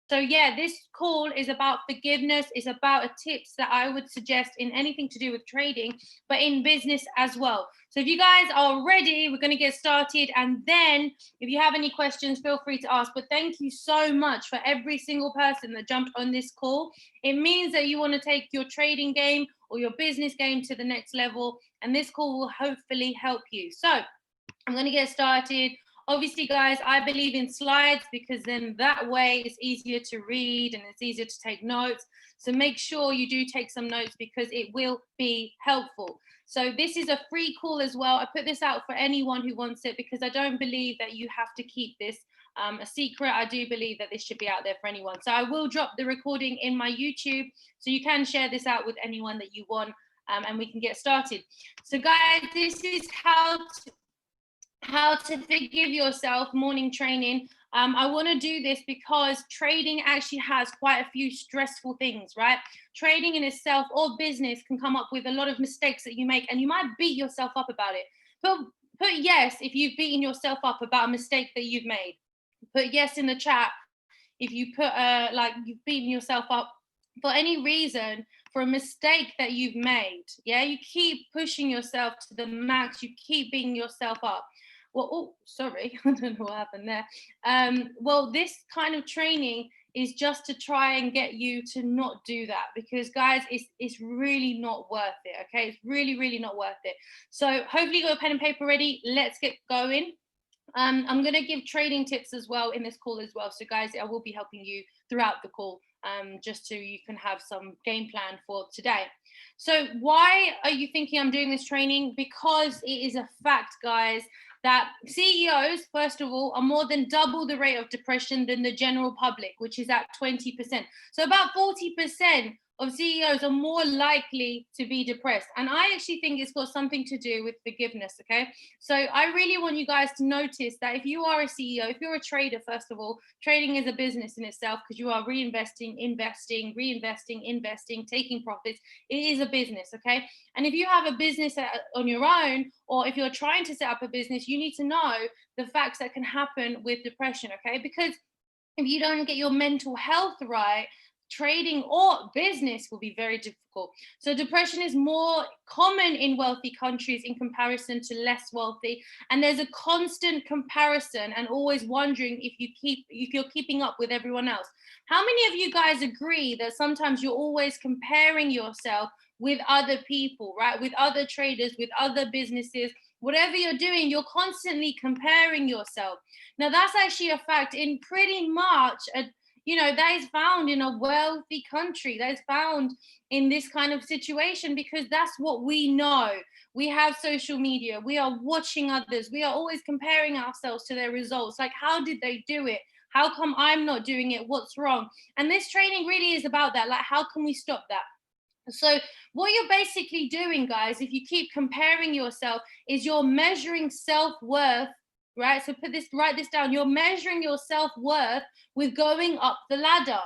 So yeah, this call is about forgiveness. It's about tips that I would suggest in anything to do with trading, but in business as well. So if you guys are ready, we're going to get started. And then if you have any questions, feel free to ask. But thank you so much for every single person that jumped on this call. It means that you want to take your trading game or your business game to the next level. And this call will hopefully help you. So I'm going to get started. Obviously, guys, I believe in slides because then that way it's easier to read and it's easier to take notes. So make sure you do take some notes because it will be helpful. So this is a free call as well. I put this out for anyone who wants it because I don't believe that you have to keep this a secret. I do believe that this should be out there for anyone. So I will drop the recording in my YouTube so you can share this out with anyone that you want and we can get started. So guys, this is how to forgive yourself morning training. I want to do this because trading actually has quite a few stressful things, right? Trading in itself or business can come up with a lot of mistakes that you make and you might beat yourself up about it. Put yes if you've beaten yourself up about a mistake that you've made. Put yes in the chat if you put like you've beaten yourself up for any reason for a mistake that you've made. Yeah, you keep pushing yourself to the max, you keep beating yourself up. Well, oh, sorry, I don't know what happened there. Well, this kind of training is just to try and get you to not do that because, guys, it's really not worth it, okay? It's really, really not worth it. So hopefully you got a pen and paper ready. Let's get going. I'm going to give trading tips as well in this call as well. So, guys, I will be helping you throughout the call just so you can have some game plan for today. So why are you thinking I'm doing this training? Because it is a fact, guys, that CEOs, first of all, are more than double the rate of depression than the general public, which is at 20%. So about 40% of CEOs are more likely to be depressed. And I actually think it's got something to do with forgiveness, okay? So I really want you guys to notice that if you are a CEO, if you're a trader, first of all, trading is a business in itself because you are reinvesting, investing, reinvesting, investing, taking profits. It is a business, okay? And if you have a business on your own, or if you're trying to set up a business, you need to know the facts that can happen with depression, okay? Because if you don't get your mental health right, trading or business will be very difficult. So depression is more common in wealthy countries in comparison to less wealthy. And there's a constant comparison and always wondering if you're keeping up with everyone else. How many of you guys agree that sometimes you're always comparing yourself with other people, right? With other traders, with other businesses, whatever you're doing, you're constantly comparing yourself. Now that's actually a fact in pretty much that is found in a wealthy country, that is found in this kind of situation because that's what we know. We have social media, we are watching others, we are always comparing ourselves to their results. Like, how did they do it? How come I'm not doing it? What's wrong? And this training really is about that. Like, how can we stop that? So what you're basically doing, guys, if you keep comparing yourself, is you're measuring self-worth, right? So write this down. You're measuring your self-worth with going up the ladder.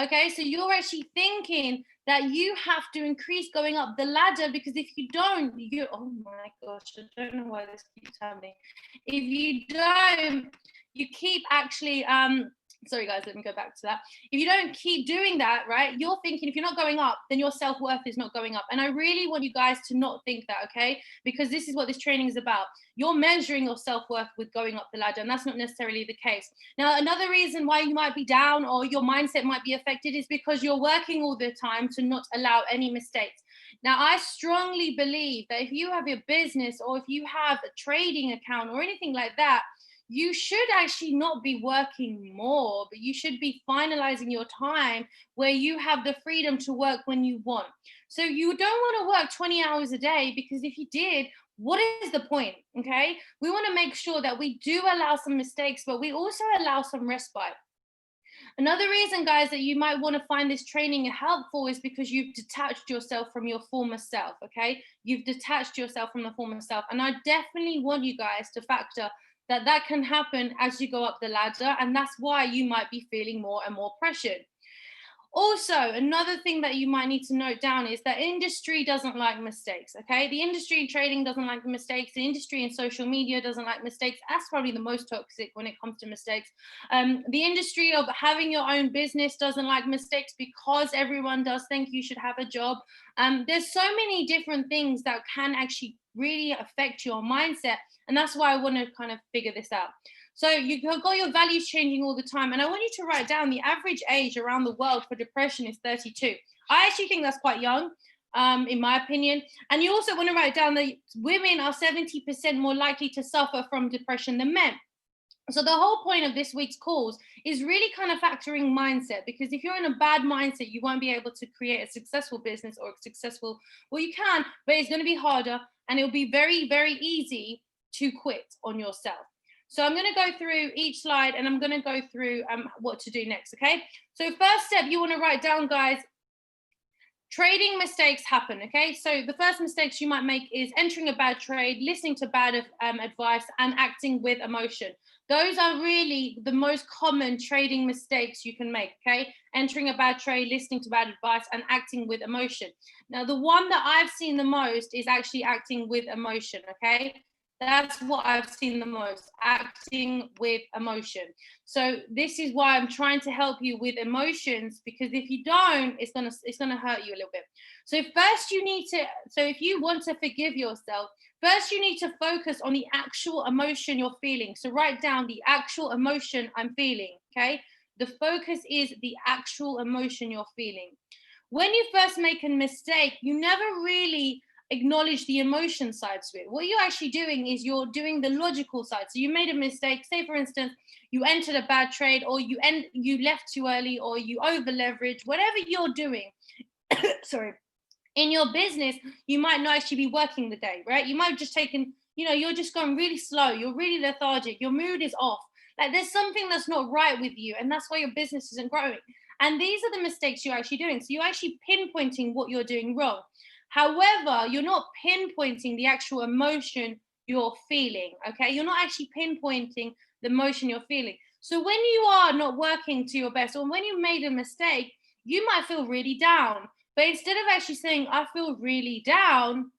Okay, so you're actually thinking that you have to increase going up the ladder because if you don't, oh my gosh, I don't know why this keeps happening. If you don't, you keep actually sorry guys, let me go back to that. If you don't keep doing that, right, you're thinking if you're not going up, then your self-worth is not going up. And I really want you guys to not think that, okay? Because this is what this training is about. You're measuring your self-worth with going up the ladder, and that's not necessarily the case. Now, another reason why you might be down or your mindset might be affected is because you're working all the time to not allow any mistakes. Now, I strongly believe that if you have your business or if you have a trading account or anything like that, you should actually not be working more, but you should be finalizing your time where you have the freedom to work when you want. So you don't want to work 20 hours a day because if you did, what is the point? Okay, we want to make sure that we do allow some mistakes, but we also allow some respite. Another reason, guys, that you might want to find this training helpful is because you've detached yourself from your former self, okay? You've detached yourself from the former self. And I definitely want you guys to factor that can happen as you go up the ladder. And that's why you might be feeling more and more pressured. Also, another thing that you might need to note down is that industry doesn't like mistakes, okay? The industry in trading doesn't like mistakes. The industry in social media doesn't like mistakes. That's probably the most toxic when it comes to mistakes. The industry of having your own business doesn't like mistakes because everyone does think you should have a job. There's so many different things that can actually really affect your mindset. And that's why I want to kind of figure this out. So you've got your values changing all the time. And I want you to write down the average age around the world for depression is 32. I actually think that's quite young, in my opinion. And you also want to write down that women are 70% more likely to suffer from depression than men. So the whole point of this week's calls is really kind of factoring mindset, because if you're in a bad mindset, you won't be able to create a successful business or a successful, well, you can, but it's going to be harder and it'll be very, very easy to quit on yourself. So I'm going to go through each slide and I'm going to go through what to do next, okay? So first step, you want to write down, guys, trading mistakes happen, okay? So the first mistakes you might make is entering a bad trade, listening to bad advice, and acting with emotion. Those are really the most common trading mistakes you can make, okay? Entering a bad trade, listening to bad advice, and acting with emotion. Now, the one that I've seen the most is actually acting with emotion, okay? That's what I've seen the most, acting with emotion. So this is why I'm trying to help you with emotions, because if you don't, it's gonna hurt you a little bit. So first you need to, so if you want to forgive yourself, first you need to focus on the actual emotion you're feeling. So write down the actual emotion I'm feeling, okay? The focus is the actual emotion you're feeling. When you first make a mistake, you never really acknowledge the emotion side to it. What you're actually doing is you're doing the logical side. So you made a mistake. Say, for instance, you entered a bad trade, or you left too early, or you over leverage. Whatever you're doing, sorry, in your business, you might not actually be working the day, right? You might have just taken, you're just going really slow. You're really lethargic. Your mood is off. Like there's something that's not right with you, and that's why your business isn't growing. And these are the mistakes you're actually doing. So you're actually pinpointing what you're doing wrong. However, you're not pinpointing the actual emotion you're feeling, okay? You're not actually pinpointing the emotion you're feeling. So when you are not working to your best, or when you made a mistake, you might feel really down. But instead of actually saying, I feel really down,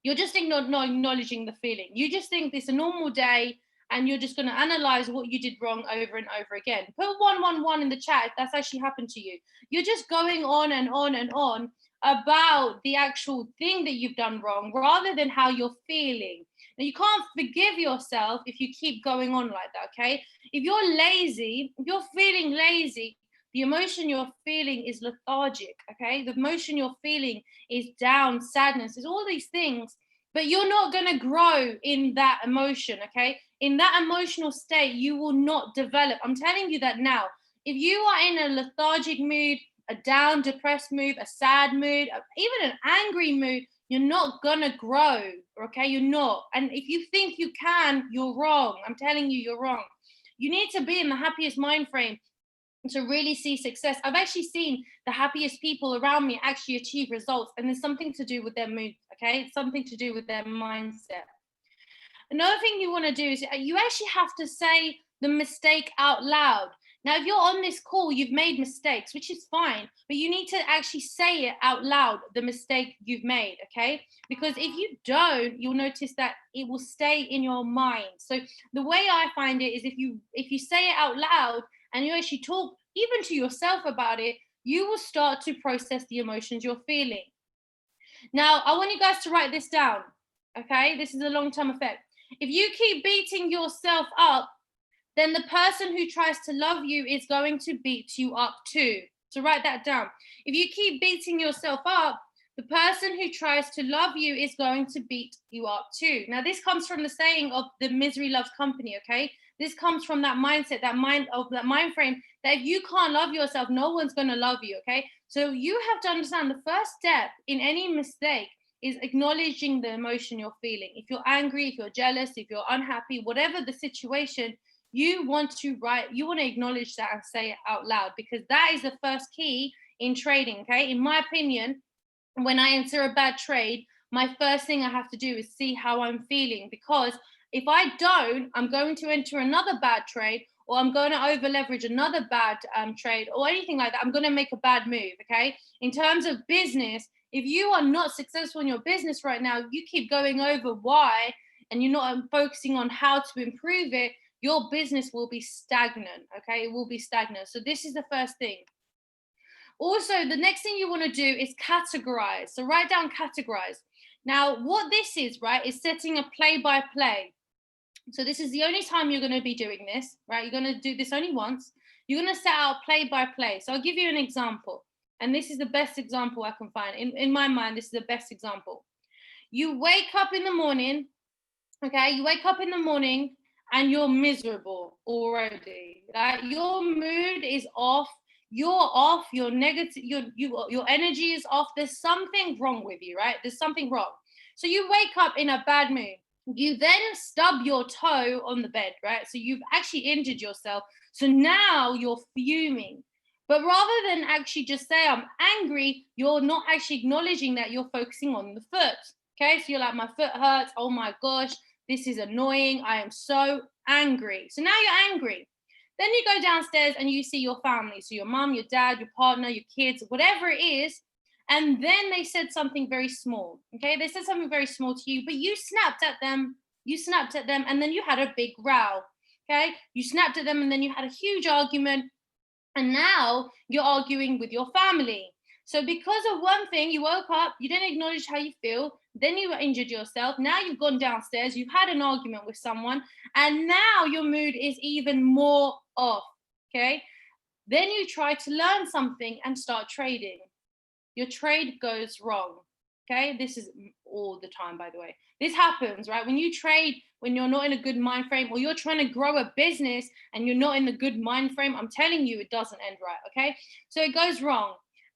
you're just not acknowledging the feeling. You just think this is a normal day, and you're just going to analyze what you did wrong over and over again. Put 111 in the chat if that's actually happened to you. You're just going on and on and on about the actual thing that you've done wrong rather than how you're feeling. Now, you can't forgive yourself if you keep going on like that, okay? If you're lazy, if you're feeling lazy, the emotion you're feeling is lethargic, okay? The emotion you're feeling is down, sadness, is all these things, but you're not going to grow in that emotion, okay? In that emotional state, you will not develop. I'm telling you that now. If you are in a lethargic mood, a down, depressed mood, a sad mood, even an angry mood, you're not gonna grow, okay? You're not. And if you think you can, you're wrong. I'm telling you, you're wrong. You need to be in the happiest mind frame to really see success. I've actually seen the happiest people around me actually achieve results, and there's something to do with their mood, okay? It's something to do with their mindset. Another thing you want to do is you actually have to say the mistake out loud. Now, if you're on this call, you've made mistakes, which is fine, but you need to actually say it out loud, the mistake you've made, okay? Because if you don't, you'll notice that it will stay in your mind. So the way I find it is if you say it out loud and you actually talk even to yourself about it, you will start to process the emotions you're feeling. Now, I want you guys to write this down, okay? This is a long-term effect. If you keep beating yourself up, then the person who tries to love you is going to beat you up too. So write that down. If you keep beating yourself up, the person who tries to love you is going to beat you up too. Now, this comes from the saying of the misery loves company, okay? This comes from that mindset, that mind frame that if you can't love yourself, no one's going to love you, okay? So you have to understand the first step in any mistake is acknowledging the emotion you're feeling. If you're angry, if you're jealous, if you're unhappy, whatever the situation, you want to acknowledge that and say it out loud, because that is the first key in trading, okay? In my opinion, when I enter a bad trade, my first thing I have to do is see how I'm feeling, because if I don't, I'm going to enter another bad trade, or I'm going to over leverage another bad trade or anything like that. I'm going to make a bad move. Okay. In terms of business, if you are not successful in your business right now, you keep going over why and you're not focusing on how to improve it, your business will be stagnant. Okay. It will be stagnant. So this is the first thing. Also, the next thing you want to do is categorize. So write down categorize. Now, what this is, right, is setting a play by play. So this is the only time you're going to be doing this, right? You're going to do this only once. You're going to set out play by play. So I'll give you an example. And this is the best example I can find. In my mind, this is the best example. You wake up in the morning, okay? You wake up in the morning and you're miserable already. Right? Your mood is off. You're off. You're negative. Your energy is off. There's something wrong with you, right? There's something wrong. So you wake up in a bad mood. You then stub your toe on the bed, right? So you've actually injured yourself. So now you're fuming. But rather than actually just say, I'm angry, you're not actually acknowledging that you're focusing on the foot. Okay, so you're like, my foot hurts. Oh my gosh, this is annoying. I am so angry. So now you're angry. Then you go downstairs and you see your family. So your mom, your dad, your partner, your kids, whatever it is. And then they said something very small. Okay, they said something very small to you, but you snapped at them. You snapped at them, and then you had a big row. Okay, you snapped at them, and then you had a huge argument. And now you're arguing with your family. So because of one thing, you woke up, you didn't acknowledge how you feel, then you injured yourself. Now you've gone downstairs, you've had an argument with someone, and now your mood is even more off. Okay. Then you try to learn something and start trading. Your trade goes wrong. Okay. This is all the time, by the way. This happens, right? When you trade, when you're not in a good mind frame, or you're trying to grow a business and you're not in the good mind frame, I'm telling you, it doesn't end right. Okay. So it goes wrong.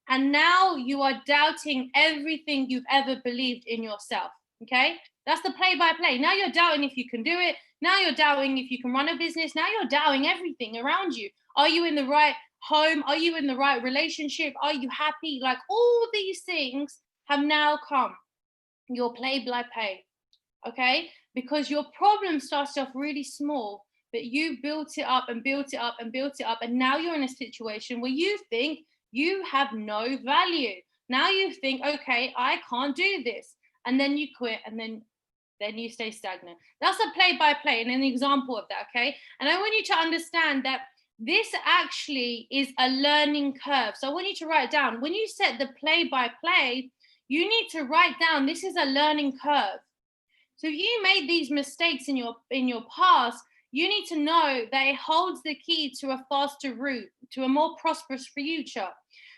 And now you are doubting everything you've ever believed in yourself. Okay. That's the play by play. Now you're doubting if you can do it. Now you're doubting if you can run a business. Now you're doubting everything around you. Are you in the right home? Are you in the right relationship? Are you happy? Like all these things have now come. Your play by play. Okay, because your problem starts off really small, but you built it up and built it up and built it up, and now you're in a situation where you think you have no value. Now you think, okay, I can't do this, and then you quit, and then you stay stagnant. That's a play by play and an example of that. Okay, and I want you to understand that this actually is a learning curve. So I want you to write it down. When you set the play by play, you need to write down this is a learning curve. So if you made these mistakes in your past, you need to know that it holds the key to a faster route, to a more prosperous future.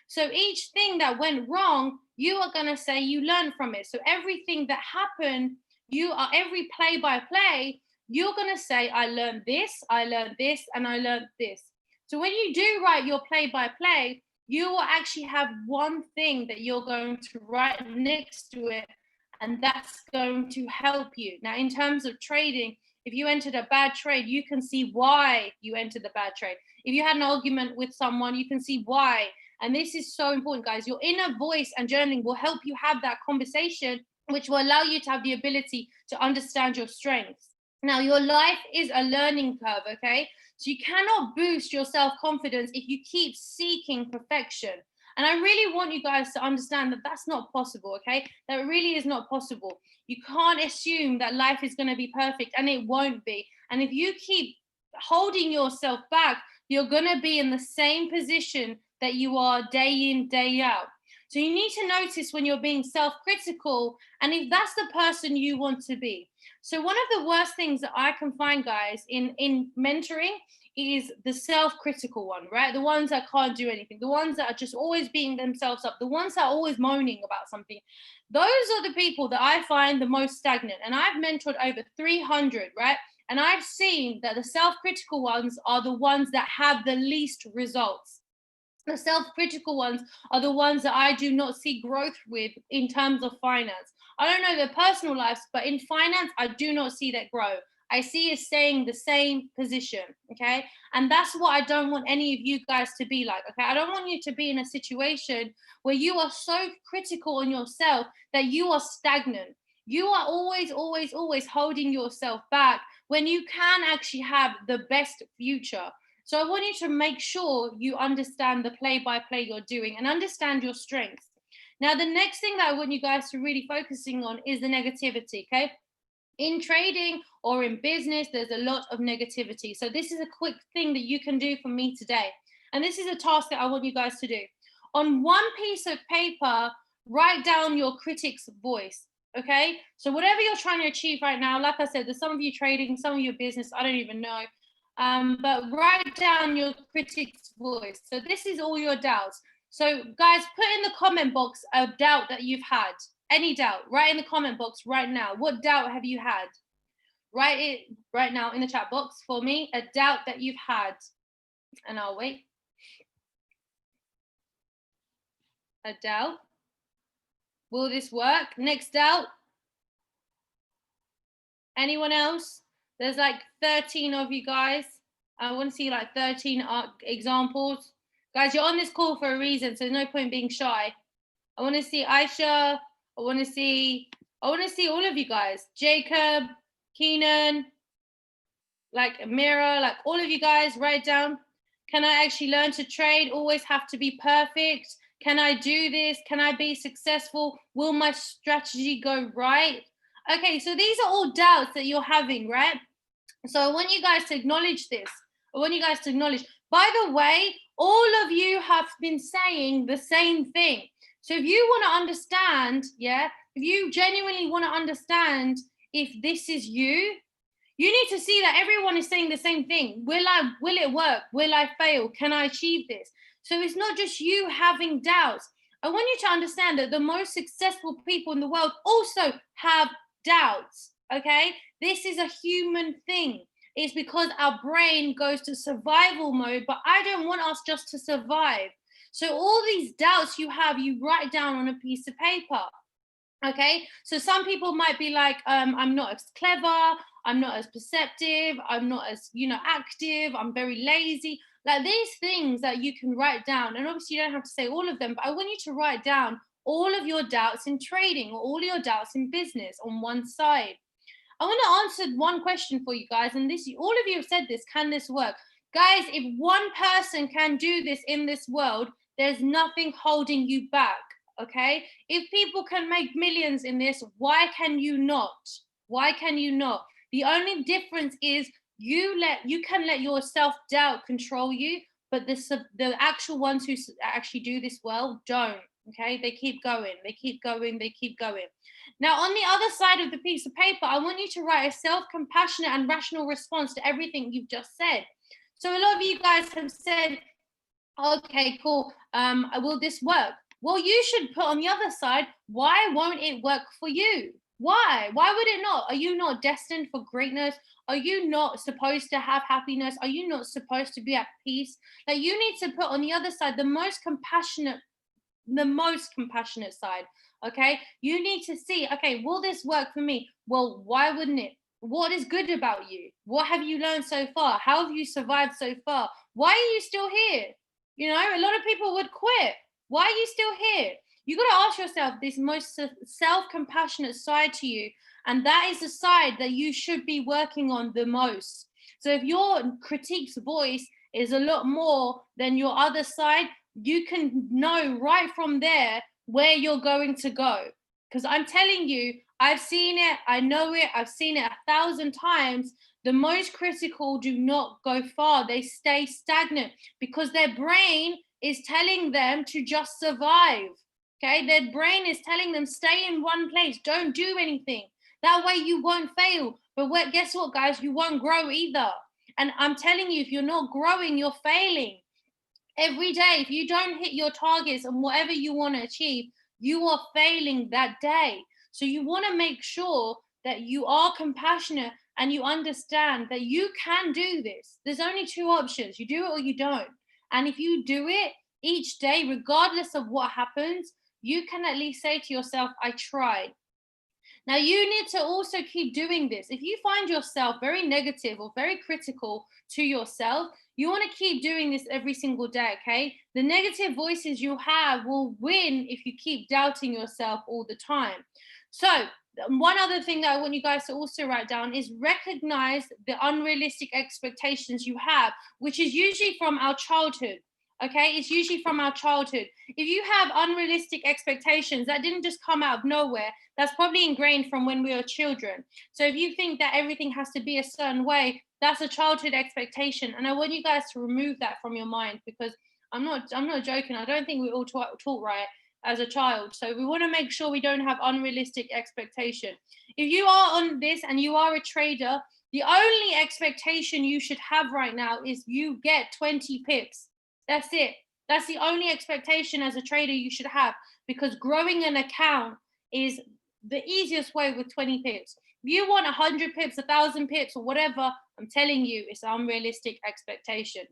So each thing that went wrong, you are going to say you learned from it. So everything that happened, every play by play, you're going to say, I learned this, and I learned this. So when you do write your play by play, you will actually have one thing that you're going to write next to it, and that's going to help you. Now, in terms of trading, if you entered a bad trade, you can see why you entered the bad trade. If you had an argument with someone, you can see why. And this is so important, guys. Your inner voice and journaling will help you have that conversation, which will allow you to have the ability to understand your strengths. Now, your life is a learning curve, okay? So you cannot boost your self-confidence if you keep seeking perfection. And I really want you guys to understand that that's not possible, okay? That really is not possible. You can't assume that life is going to be perfect, and it won't be. And if you keep holding yourself back, you're going to be in the same position that you are day in, day out. So you need to notice when you're being self-critical and if that's the person you want to be. So one of the worst things that I can find, guys, in mentoring is the self-critical one, right? The ones that can't do anything, the ones that are just always beating themselves up, the ones that are always moaning about something. Those are the people that I find the most stagnant. And I've mentored over 300, right? And I've seen that the self-critical ones are the ones that have the least results. The self-critical ones are the ones that I do not see growth with in terms of finance. I don't know their personal lives, but in finance, I do not see that grow. I see it staying the same position, okay? And that's what I don't want any of you guys to be like, okay? I don't want you to be in a situation where you are so critical on yourself that you are stagnant. You are always, always, always holding yourself back when you can actually have the best future. So I want you to make sure you understand the play-by-play you're doing and understand your strengths. Now, the next thing that I want you guys to really focusing on is the negativity, okay? In trading or in business, there's a lot of negativity. So this is a quick thing that you can do for me today. And this is a task that I want you guys to do. On one piece of paper, write down your critic's voice. Okay. So whatever you're trying to achieve right now, like I said, there's some of you trading, some of you business, I don't even know. But write down your critic's voice. So this is all your doubts. So guys, put in the comment box a doubt that you've had. Any doubt, write in the comment box right now. What doubt have you had? Write it right now in the chat box for me, a doubt that you've had. And I'll wait. A doubt. Will this work? Next doubt. Anyone else? There's like 13 of you guys. I want to see like 13 examples. Guys, you're on this call for a reason, so there's no point being shy. I want to see Aisha. I want to see all of you guys. Jacob, Keenan, like Amira, like all of you guys, write down. Can I actually learn to trade? Always have to be perfect. Can I do this? Can I be successful? Will my strategy go right? Okay, so these are all doubts that you're having, right? So I want you guys to acknowledge this. I want you guys to acknowledge. By the way, all of you have been saying the same thing. So if you want to understand, if you genuinely want to understand if this is you, you need to see that everyone is saying the same thing. Will it work? Will I fail? Can I achieve this? So it's not just you having doubts. I want you to understand that the most successful people in the world also have doubts, okay? This is a human thing. It's because our brain goes to survival mode, but I don't want us just to survive. So all these doubts you have, you write down on a piece of paper. Okay, so some people might be like, I'm not as clever, I'm not as perceptive, I'm not as, active, I'm very lazy. Like these things that you can write down, and obviously you don't have to say all of them, but I want you to write down all of your doubts in trading or all your doubts in business on one side. I want to answer one question for you guys, and this, all of you have said this, can this work? Guys, if one person can do this in this world, there's nothing holding you back, okay? If people can make millions in this, why can you not? Why can you not? The only difference is you can let your self-doubt control you, but the actual ones who actually do this well don't, okay? They keep going, they keep going, they keep going. Now, on the other side of the piece of paper, I want you to write a self-compassionate and rational response to everything you've just said. So a lot of you guys have said, okay, cool, will this work? Well, you should put on the other side, why won't it work for you? Why? Why would it not? Are you not destined for greatness? Are you not supposed to have happiness? Are you not supposed to be at peace? Like, you need to put on the other side the most compassionate side. Okay, you need to see, okay, will this work for me? Well, why wouldn't it? What is good about you? What have you learned so far? How have you survived so far? Why are you still here? A lot of people would quit. Why are you still here? You got to ask yourself this most self-compassionate side to you, and that is the side that you should be working on the most. So if your critique's voice is a lot more than your other side, you can know right from there where you're going to go. Because I'm telling you, I've seen it, I know it, I've seen it 1,000 times. The most critical do not go far. They stay stagnant because their brain is telling them to just survive. Okay, their brain is telling them stay in one place, don't do anything. That way you won't fail. But guess what, guys? You won't grow either. And I'm telling you, if you're not growing, you're failing. Every day, if you don't hit your targets and whatever you want to achieve, you are failing that day. So you want to make sure that you are compassionate and you understand that you can do this. There's only two options. You do it or you don't. And if you do it each day, regardless of what happens, you can at least say to yourself, I tried. Now, you need to also keep doing this. If you find yourself very negative or very critical to yourself, you want to keep doing this every single day, okay? The negative voices you have will win if you keep doubting yourself all the time. So One other thing that I want you guys to also write down is recognize the unrealistic expectations you have, which is usually from our childhood. Okay, it's usually from our childhood. If you have unrealistic expectations that didn't just come out of nowhere, that's probably ingrained from when we were children. So if you think that everything has to be a certain way, that's a childhood expectation. And I want you guys to remove that from your mind, because I'm not joking. I don't think we all taught right as a child. So we want to make sure we don't have unrealistic expectation. If you are on this and you are a trader, the only expectation you should have right now is you get 20 pips. That's it. That's the only expectation as a trader you should have, because growing an account is the easiest way with 20 pips. If you want 100 pips, 1,000 pips, or whatever, I'm telling you, it's an unrealistic expectation.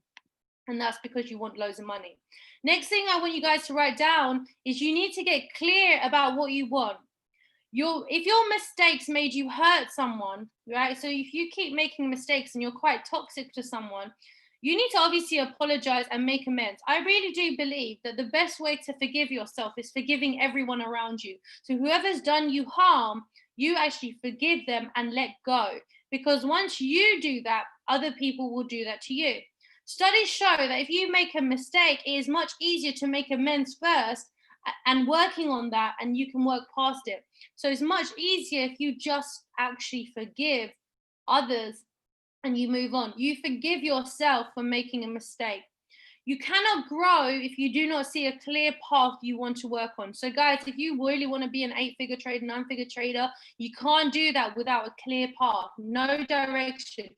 And that's because you want loads of money. Next thing I want you guys to write down is you need to get clear about what you want. If your mistakes made you hurt someone, right? So if you keep making mistakes and you're quite toxic to someone, you need to obviously apologize and make amends. I really do believe that the best way to forgive yourself is forgiving everyone around you. So whoever's done you harm, you actually forgive them and let go. Because once you do that, other people will do that to you. Studies show that if you make a mistake, it is much easier to make amends first and working on that, and you can work past it. So it's much easier if you just actually forgive others and you move on. You forgive yourself for making a mistake. You cannot grow if you do not see a clear path you want to work on. So, guys, if you really want to be an 8-figure trader, 9-figure trader, you can't do that without a clear path, no direction.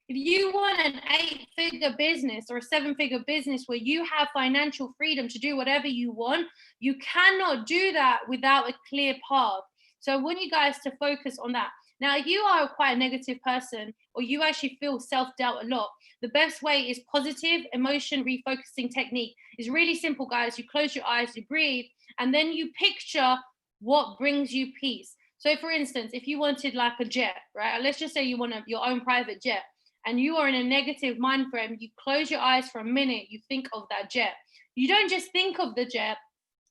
If you want an 8-figure business or a 7-figure business where you have financial freedom to do whatever you want, you cannot do that without a clear path. So I want you guys to focus on that. Now, if you are quite a negative person or you actually feel self-doubt a lot, the best way is positive emotion refocusing technique. It's really simple, guys. You close your eyes, you breathe, and then you picture what brings you peace. So for instance, if you wanted like a jet, right? Let's just say you want your own private jet and you are in a negative mind frame, you close your eyes for a minute, you think of that jet. You don't just think of the jet,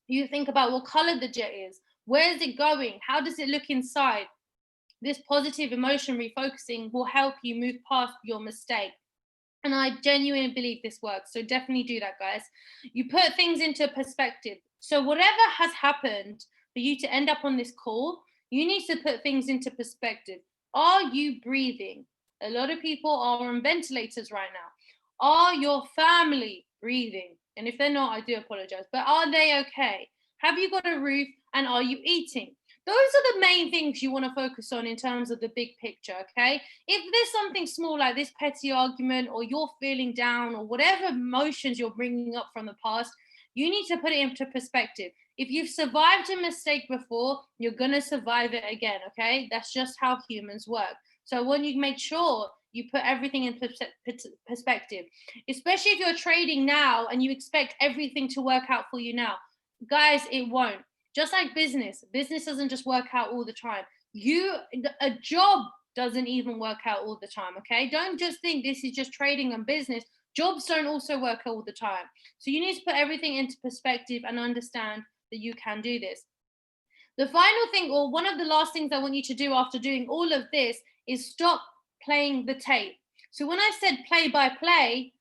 you think about what color the jet is. Where is it going? How does it look inside? This positive emotion refocusing will help you move past your mistake. And I genuinely believe this works. So definitely do that, guys. You put things into perspective. So whatever has happened for you to end up on this call, you need to put things into perspective. Are you breathing? A lot of people are on ventilators right now. Are your family breathing? And if they're not, I do apologize. But are they okay? Have you got a roof? And are you eating? Those are the main things you want to focus on in terms of the big picture, okay? If there's something small like this petty argument or you're feeling down or whatever emotions you're bringing up from the past, you need to put it into perspective. If you've survived a mistake before, you're going to survive it again, okay? That's just how humans work. So when you make sure you put everything in perspective, especially if you're trading now and you expect everything to work out for you now, guys, it won't. Just like business doesn't just work out all the time. A job doesn't even work out all the time, okay? Don't just think this is just trading and business. Jobs don't also work all the time. So you need to put everything into perspective and understand that you can do this. The final thing, or one of the last things I want you to do after doing all of this, is stop playing the tape. So when I said play by play,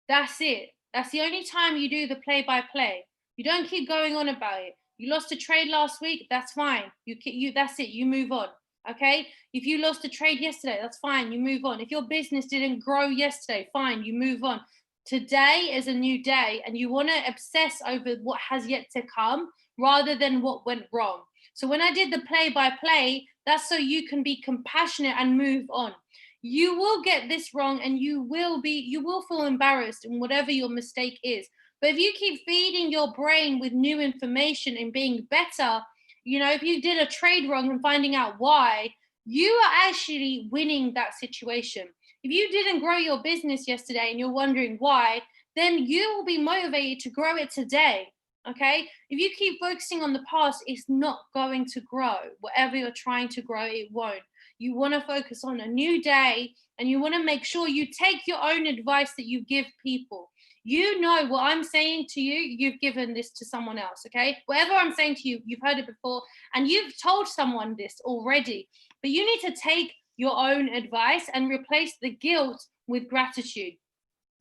that's it. That's the only time you do the play by play. You don't keep going on about it. You lost a trade last week, that's fine. That's it. You move on. Okay. If you lost a trade yesterday, that's fine. You move on. If your business didn't grow yesterday, fine. You move on. Today is a new day, and you want to obsess over what has yet to come rather than what went wrong. So when I did the play by play, that's so you can be compassionate and move on. You will get this wrong, and you will feel embarrassed in whatever your mistake is. But if you keep feeding your brain with new information and being better, if you did a trade wrong and finding out why, you are actually winning that situation. If you didn't grow your business yesterday and you're wondering why, then you will be motivated to grow it today. Okay. If you keep focusing on the past, it's not going to grow. Whatever you're trying to grow, it won't. You want to focus on a new day, and you want to make sure you take your own advice that you give people. You know what I'm saying to you, you've given this to someone else, okay? Whatever I'm saying to you, you've heard it before and you've told someone this already. But you need to take your own advice and replace the guilt with gratitude.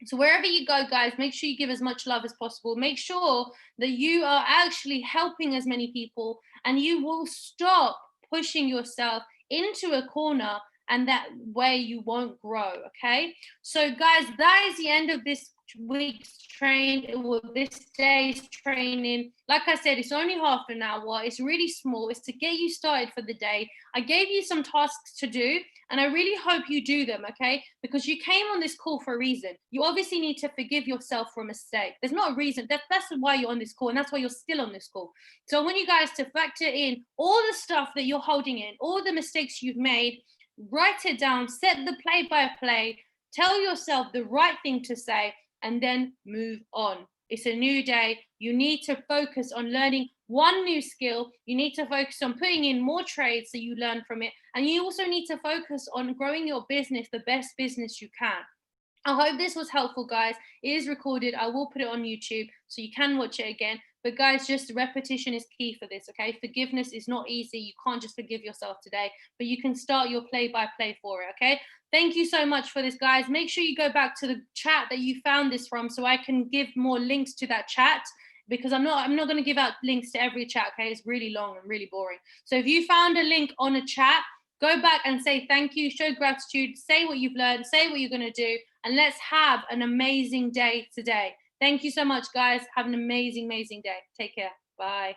So wherever you go, guys, make sure you give as much love as possible. Make sure that you are actually helping as many people, and you will stop pushing yourself into a corner, and that way you won't grow. Okay. So, guys, that is the end of this week's this day's training. Like I said, it's only half an hour. It's really small. It's to get you started for the day. I gave you some tasks to do, and I really hope you do them, okay? Because you came on this call for a reason. You obviously need to forgive yourself for a mistake. There's not a reason. That's why you're on this call, and that's why you're still on this call. So I want you guys to factor in all the stuff that you're holding in, all the mistakes you've made, write it down, set the play by play, tell yourself the right thing to say, and then move on. It's a new day. You need to focus on learning one new skill. You need to focus on putting in more trades so you learn from it. And you also need to focus on growing your business, the best business you can. I hope this was helpful, guys. It is recorded. I will put it on YouTube so you can watch it again. But guys, just repetition is key for this, okay? Forgiveness is not easy. You can't just forgive yourself today, but you can start your play-by-play for it, okay? Thank you so much for this, guys. Make sure you go back to the chat that you found this from so I can give more links to that chat, because I'm not going to give out links to every chat, okay? It's really long and really boring. So if you found a link on a chat, go back and say thank you, show gratitude, say what you've learned, say what you're going to do, and let's have an amazing day today. Thank you so much, guys. Have an amazing, amazing day. Take care. Bye.